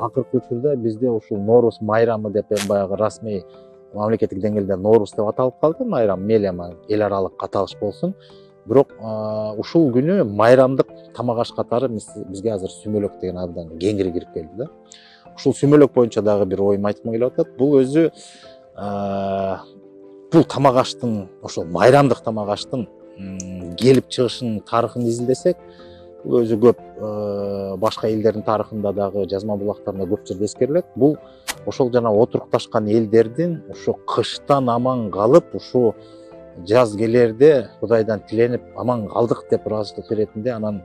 акыркы учурда бизде ушул Нооруз майрамы деп баягы расмий мамлекеттик деңгээлде Нооруз деп аталып калды. Майрам мейли эл аралык аталыш болсун. Бирок ушул күнү майрамдык тамак аш катары бизге азыр сүмөлөк деген абдан кеңири кирип келди да. Ушул сүмөлөк боюнча дагы бир оюм айткым келип атат. Бул өзү бул тамак аштын, ошол майрамдык тамак аштын келип чыгышынын тарыхын изилдесек, бул өзү көп башка элдердин тарыхында дагы жазма булактарында көп жерде эскерилет. Бул ошол жана отурукташкан элдердин ушу кыштан аман калып, ушу жаз келерде Кудайдан тиленип аман калдык деп ыраазычылык беретинде, анан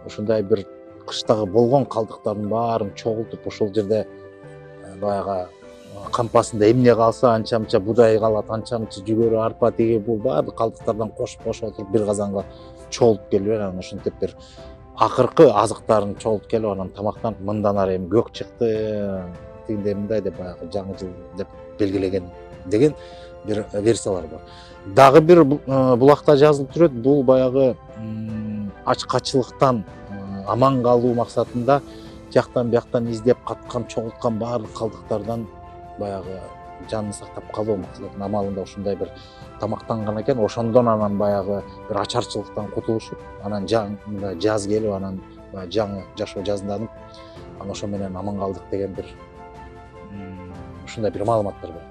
ушундай бир кыштагы болгон калдыктардын баарын чогултуп ошол жерде баягы кампасында эмне калса, анча мынча будай калат, анча мынча жүгөрү, арпа, тиги бул баардык калдыктардан кошуп отуруп бир казанга чогултуп келип, анан ушинтип бир акыркы азыктарын чогултуп келип, анан тамактанып мындан ары эми көк чыкты, тигиндей мындай деп баягы жаңы жыл деп белгилеген деген бир версиялар бар. Дагы бир булакта жазылып жүрөт, бул баягы ачкачылыктан аман калуу максатында жактан бияктан издеп каткан, чогулткан баардык калдыктардан баягы жанын сактап калуу максатында амалында ушундай бир тамактанган экен. Ошондон анан баягы бир ачарчылыктан кутулушуп, анан жаз келип, анан жаңы жашоо жазданып, анан ошо менен аман калдык деген бир ушундай бир маалыматтар бар.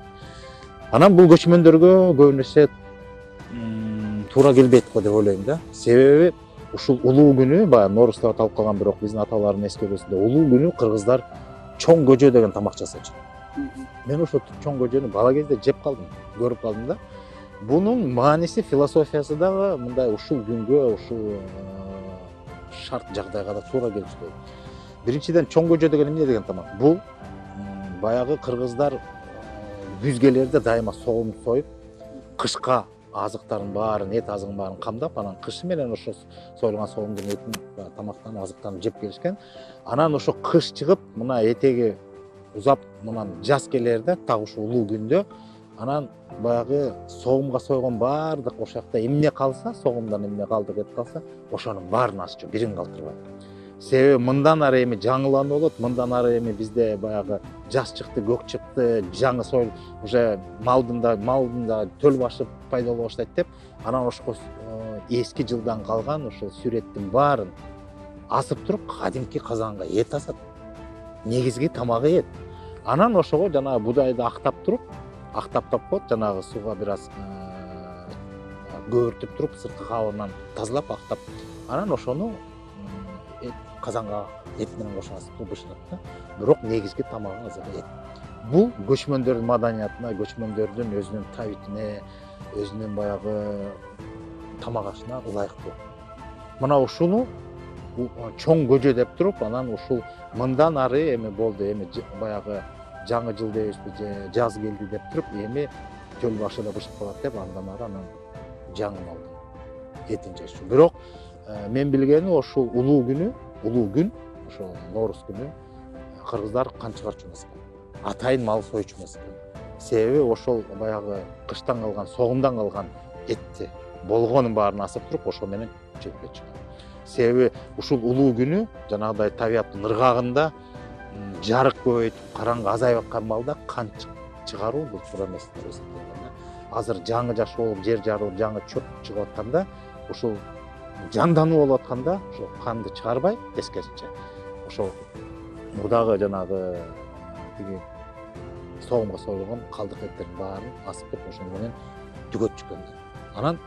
Анан бул көчмөндөргө көп нерсе туура келбейт го деп ойлойм да. Себеби ушул улуу күнү, баягы Нооруз деп аталып калган, бирок биздин аталардын эскерүүсүндө улуу күнү кыргыздар чоң көжө деген тамак жасачу. Мен ошол чоң көжөнү бала кезде жеп калдым, көрүп калдым да. Бунун мааниси, философиясы дагы мындай ушул күнгө, ушул шарт жагдайга да туура келиштүү. Биринчиден, чоң көжө деген эмне деген тамак? Бул баягы кыргыздар күз келерде дайыма согум союп, кышка азыктардын баарын, эт азыгын баарын камдап, анан кышы менен ошо союлган согумдун этин тамактанып, азыктанып жеп келишкен. Анан ошо кыш чыгып, мына этеги узап, мына жаз келерде, так ушул улуу күндө, анан баягы согумга сойгон баардык ошол жакта эмне калса, согумдан эмне калдык эт калса, ошонун баарын асчу, бирин калтырбай. Себеби мындан ары эми жаңылануу болот, мындан ары эми бизде баягы жаз чыкты, көк чыкты, жаңы союл, уже малдын да төл башы пайда боло баштайт деп, анан ошол эски жылдан калган ошол сүрөттүн баарын асып туруп, кадимки казанга эт асат. Негизги тамагы эт. Анан ошого жанагы будайды актап туруп, актап коет, жанагы сууга бир аз көбүртүп туруп, сырткы кабыгынан тазалап, актап, анан ошону казанга эт менен кошуп асып бышырат да. Бирок негизги тамагы азыр эт. Бул көчмөндөрдүн маданиятына, көчмөндөрдүн өзүнүн табитине, өзүнүн баягы тамак ашына ылайыктуу. Мына ушуну чоң көжө деп туруп, анан ушул мындан ары эми болду, эми баягы жаңы жыл дейбизби, жаз келди деп туруп, эми төл башы да бышып калат деп, андан ары анан жаңы малдын этин жешүү. Бирок мен билгени ошул улуу күн, ошол Нооруз күнү кыргыздар кан чыгарчу эмес экен. Атайын мал соючу эмес экен. Себеби ошол баягы кыштан калган, согумдан калган этти болгонун баарын асып туруп, ошо менен жепчү. Себеби ушул улуу күнү жанагыдай табияттын ыргагында жарык көбөйтүп, караңгы азайып аткан маалда кан чыгаруу бул туура эмес деп эсептейм. Азыр жаңы жашоо болуп, жер жарылып, жаңы чөп чыгып атканда, ушул жандануу болуп атканда, ошо канды чыгарбай, тескерисинче, ошол мурдагы жанагы тиги согумга союлган калдык эттердин баарын асып туруп, ошону менен түгөтчү экен. Анан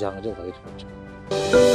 жаңы жылга кирип